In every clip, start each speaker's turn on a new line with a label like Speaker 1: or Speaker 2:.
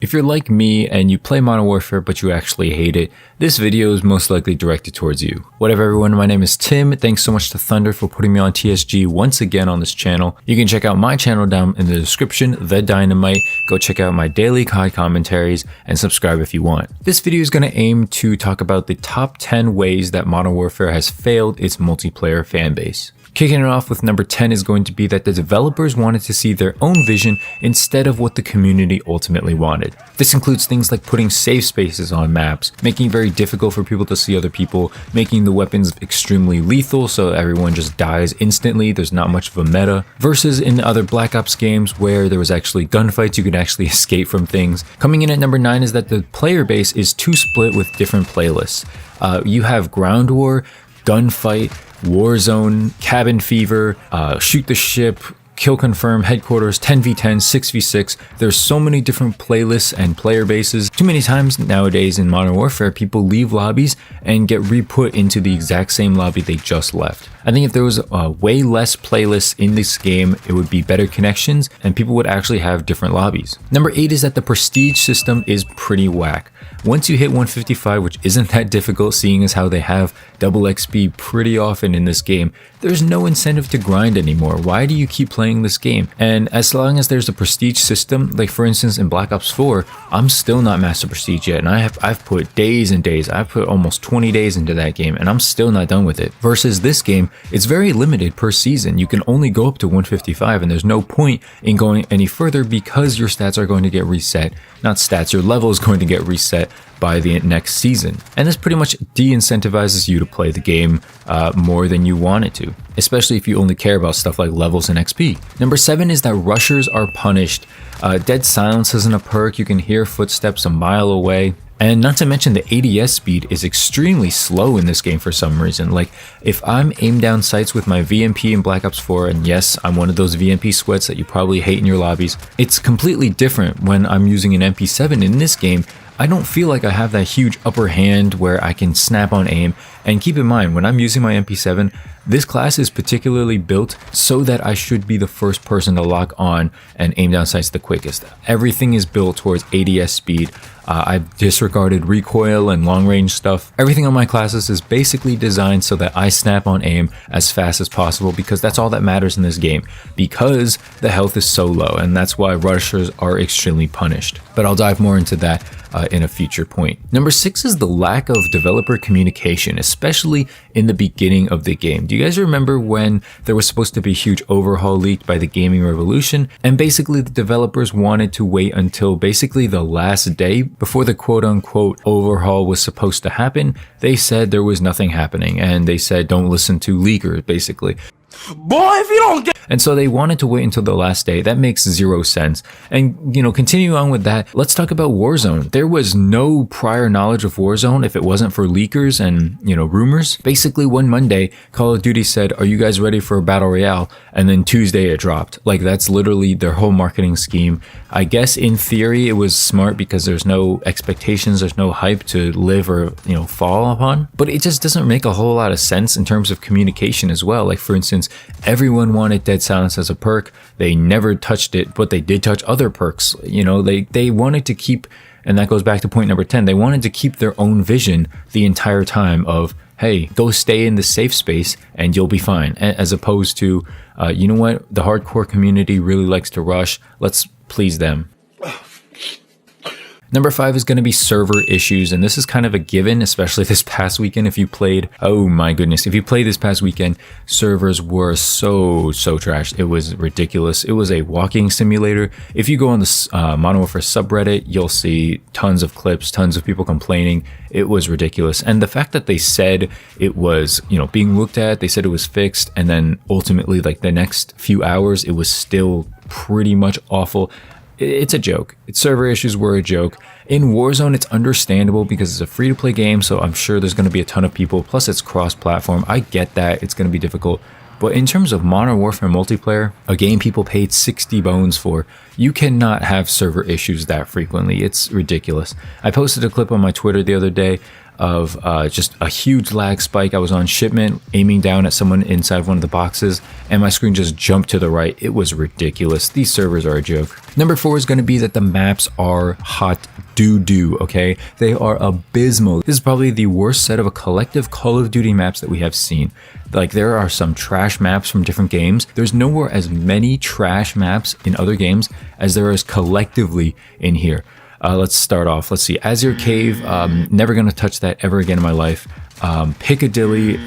Speaker 1: If you're like me and you play Modern Warfare but you actually hate it, this video is most likely directed towards you. What up everyone, my name is Tim. Thanks so much to Thunder for putting me on TSG once again on this channel. You can check out my channel down in the description, TheDynaMight. Go check out my daily COD commentaries and subscribe if you want. This video is going to aim to talk about the top 10 ways that Modern Warfare has failed its multiplayer fanbase. Kicking it off with number 10 is going to be that the developers wanted to see their own vision instead of what the community ultimately wanted. This includes things like putting safe spaces on maps, making it very difficult for people to see other people, making the weapons extremely lethal so everyone just dies instantly, there's not much of a meta, versus in other Black Ops games where there was actually gunfights, you could actually escape from things. Coming in at number 9 is that the player base is too split with different playlists. You have Ground War, Gunfight, Warzone, Cabin Fever, Shoot the Ship, Kill Confirm, Headquarters, 10v10, 6v6. There's so many different playlists and player bases. Too many times nowadays in Modern Warfare, people leave lobbies and get re-put into the exact same lobby they just left. I think if there was way less playlists in this game, it would be better connections and people would actually have different lobbies. Number 8 is that the prestige system is pretty whack. Once you hit 155, which isn't that difficult seeing as how they have double XP pretty often in this game, there's no incentive to grind anymore. Why do you keep playing this game? And as long as there's a prestige system, like for instance in Black Ops 4, I'm still not Master Prestige yet, and I've put days and days, I've put almost 20 days into that game, and I'm still not done with it. Versus this game, it's very limited per season. You can only go up to 155, and there's no point in going any further because your stats are going to get reset. Not stats, your level is going to get reset by the next season. And this pretty much de-incentivizes you to play the game more than you want it to, especially if you only care about stuff like levels and XP. Number 7 is that rushers are punished. Dead silence isn't a perk, you can hear footsteps a mile away. And not to mention the ADS speed is extremely slow in this game for some reason. Like if I'm aim down sights with my VMP in Black Ops 4, and yes, I'm one of those VMP sweats that you probably hate in your lobbies, it's completely different when I'm using an MP7 in this game. I don't feel like I have that huge upper hand where I can snap on aim. And keep in mind, when I'm using my MP7, this class is particularly built so that I should be the first person to lock on and aim down sights the quickest. Everything is built towards ADS speed. I've disregarded recoil and long range stuff. Everything on my classes is basically designed so that I snap on aim as fast as possible because that's all that matters in this game, because the health is so low, and that's why rushers are extremely punished. But I'll dive more into that in a future point. Number 6 is the lack of developer communication, especially in the beginning of the game. Do you guys remember when there was supposed to be a huge overhaul leaked by the gaming revolution? And basically the developers wanted to wait until basically the last day before the quote-unquote overhaul was supposed to happen. They said there was nothing happening, and they said don't listen to leakers, basically. Boy, if you don't get... And so they wanted to wait until the last day. That makes zero sense. And, you know, continuing on with that, let's talk about Warzone. There was no prior knowledge of Warzone if it wasn't for leakers and, you know, rumors. Basically, one Monday, Call of Duty said, are you guys ready for a battle royale? And then Tuesday it dropped. Like, that's literally their whole marketing scheme. I guess in theory, it was smart because there's no expectations, there's no hype to live or, you know, fall upon. But it just doesn't make a whole lot of sense in terms of communication as well. Like, for instance, everyone wanted Dead Silence as a perk. They never touched it, but they did touch other perks. You know, they wanted to keep, and that goes back to point number 10, they wanted to keep their own vision the entire time of, hey, go stay in the safe space and you'll be fine. As opposed to, you know what, the hardcore community really likes to rush. Let's please them. Number 5 is going to be server issues, and this is kind of a given, especially this past weekend. If you played, oh my goodness, if you played this past weekend, servers were so trashed. It was ridiculous. It was a walking simulator. If you go on the Modern Warfare subreddit, you'll see tons of clips, tons of people complaining. It was ridiculous. And the fact that they said it was, you know, being looked at, they said it was fixed, and then ultimately, like the next few hours, it was still pretty much awful. It's a joke. Server issues were a joke. In Warzone, it's understandable because it's a free-to-play game, so I'm sure there's going to be a ton of people. Plus, it's cross-platform. I get that. It's going to be difficult. But in terms of Modern Warfare multiplayer, a game people paid 60 bones for, you cannot have server issues that frequently. It's ridiculous. I posted a clip on my Twitter the other day. of just a huge lag spike. I was on shipment aiming down at someone inside one of the boxes and my screen just jumped to the right. It was ridiculous. These servers are a joke. Number 4 is going to be that the maps are hot doo-doo, okay? They are abysmal. This is probably the worst set of a collective Call of Duty maps that we have seen. Like, there are some trash maps from different games. There's nowhere as many trash maps in other games as there is collectively in here. Let's start off. Let's see. Azure Cave, never going to touch that ever again in my life. Piccadilly,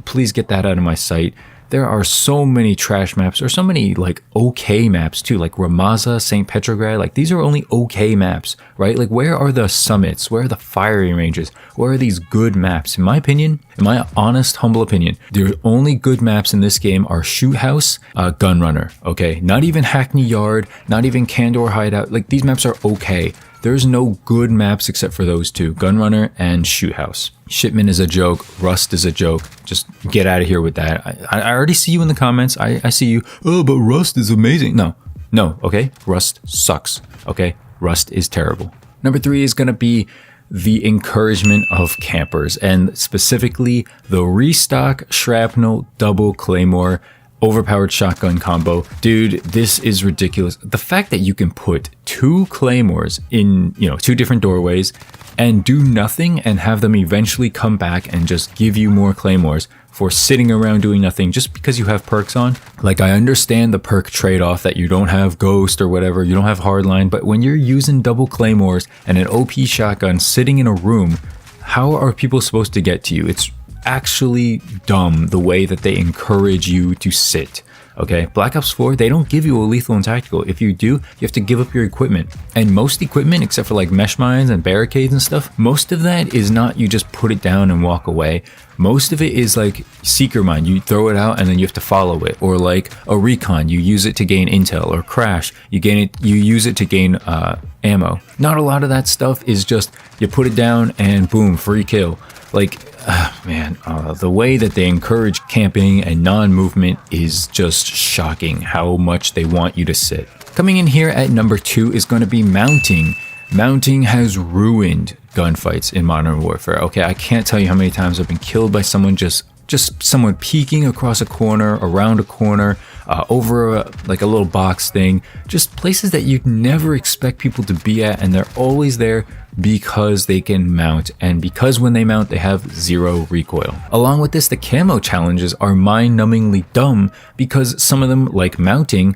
Speaker 1: please get that out of my sight. There are so many trash maps, or so many like okay maps too, like Ramaza, St. Petrograd. Like, these are only okay maps, right? Like, where are the summits? Where are the firing ranges? Where are these good maps? In my opinion, in my honest, humble opinion, the only good maps in this game are Shoot House, Gunrunner, okay? Not even Hackney Yard, not even Candor Hideout. Like, these maps are okay. There's no good maps except for those two, Gunrunner and Shoot House. Shipment is a joke. Rust is a joke. Just get out of here with that. I already see you in the comments. I see you. Oh, but Rust is amazing. No, okay? Rust sucks, okay? Rust is terrible. Number 3 is going to be the encouragement of campers, and specifically the restock shrapnel double claymore overpowered shotgun combo. Dude, this is ridiculous. The fact that you can put 2 claymores in, 2 different doorways and do nothing and have them eventually come back and just give you more claymores for sitting around doing nothing just because you have perks on. Like, I understand the perk trade-off that you don't have Ghost or whatever, you don't have Hardline, but when you're using double claymores and an OP shotgun sitting in a room, how are people supposed to get to you? It's actually dumb the way that they encourage you to sit. Okay, Black Ops 4, they don't give you a lethal and tactical. If you do, you have to give up your equipment. And most equipment, except for like mesh mines and barricades and stuff, most of that is not you just put it down and walk away. Most of it is like Seeker Mine. You throw it out and then you have to follow it. Or like a Recon, you use it to gain intel. Or Crash, you use it to gain ammo. Not a lot of that stuff is just you put it down and boom, free kill. Like, the way that they encourage camping and non-movement is just shocking, how much they want you to sit. Coming in here at number 2 is going to be mounting. Mounting has ruined gunfights in Modern Warfare. Okay, I can't tell you how many times I've been killed by someone just someone peeking across a corner, around a corner, over a little box thing. Just places that you'd never expect people to be at, and they're always there because they can mount, and because when they mount they have 0 recoil. Along with this, the camo challenges are mind-numbingly dumb because some of them, like mounting,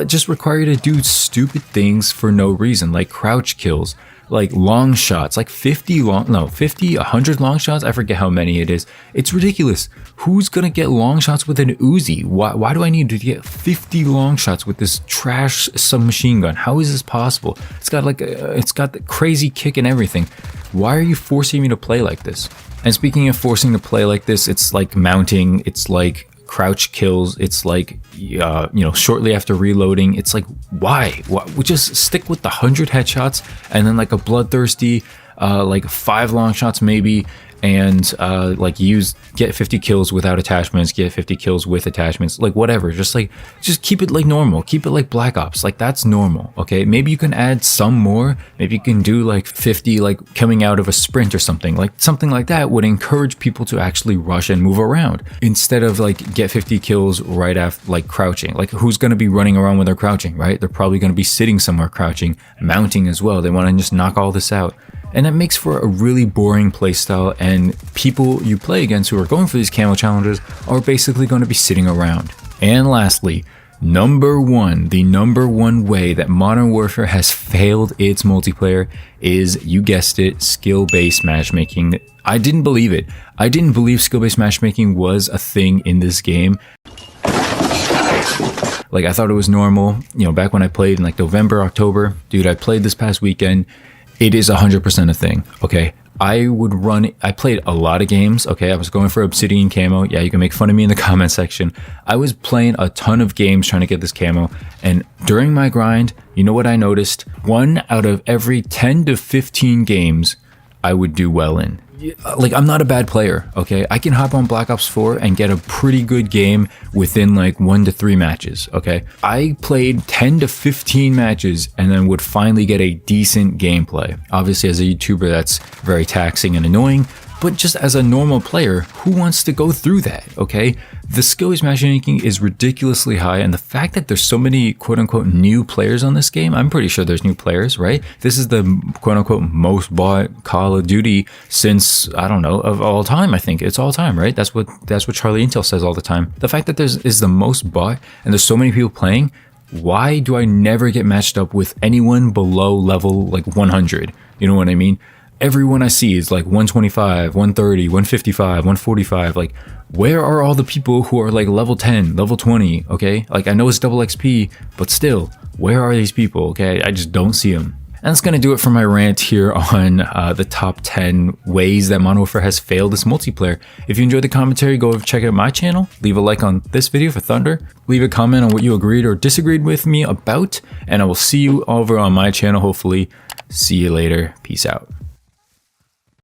Speaker 1: just require you to do stupid things for no reason, like crouch kills, like long shots, like 100 long shots. I forget how many it is. It's ridiculous. Who's gonna get long shots with an Uzi? Why do I need to get 50 long shots with this trash submachine gun? How is this possible? It's got the crazy kick and everything. Why are you forcing me to play like this? And speaking of forcing to play like this, it's like mounting, it's like crouch kills, it's like shortly after reloading. It's like, why? We just stick with the 100 headshots and then like a bloodthirsty like 5 long shots maybe, and get 50 kills without attachments, get 50 kills with attachments, like whatever. Just keep it like normal, keep it like Black Ops, like that's normal. Okay, maybe you can add some more, maybe you can do like 50 like coming out of a sprint or something like that would encourage people to actually rush and move around instead of like get 50 kills right after like crouching. Like, who's going to be running around when they're crouching, right? They're probably going to be sitting somewhere crouching, mounting as well. They want to just knock all this out. And that makes for a really boring playstyle, and people you play against who are going for these camo challenges are basically going to be sitting around. And lastly, the number one way that Modern Warfare has failed its multiplayer is, you guessed it, skill-based matchmaking. I didn't believe it. I didn't believe skill-based matchmaking was a thing in this game. Like, I thought it was normal, back when I played in like November, October. Dude, I played this past weekend. It is 100% a thing, okay? I played a lot of games, okay? I was going for Obsidian camo. Yeah, you can make fun of me in the comment section. I was playing a ton of games trying to get this camo, and during my grind, you know what I noticed? 1 out of every 10 to 15 games I would do well in. like, I'm not a bad player, okay? I can hop on Black Ops 4 and get a pretty good game within like 1 to 3 matches, okay? I played 10 to 15 matches and then would finally get a decent gameplay. Obviously, as a YouTuber, that's very taxing and annoying, but just as a normal player, who wants to go through that, okay? The skill-based matchmaking is ridiculously high, and the fact that there's so many quote-unquote new players on this game, I'm pretty sure there's new players, right? This is the quote-unquote most bought Call of Duty since, I don't know, of all time. I think it's all time, right? That's what Charlie Intel says all the time. The fact that is the most bought and there's so many people playing, why do I never get matched up with anyone below level like 100? You know what I mean? Everyone I see is like 125, 130, 155, 145. Like, where are all the people who are like level 10, level 20, okay? Like, I know it's double XP, but still, where are these people, okay? I just don't see them. And that's going to do it for my rant here on the top 10 ways that Modern Warfare has failed its multiplayer. If you enjoyed the commentary, go check out my channel. Leave a like on this video for Thunder. Leave a comment on what you agreed or disagreed with me about. And I will see you over on my channel, hopefully. See you later. Peace out.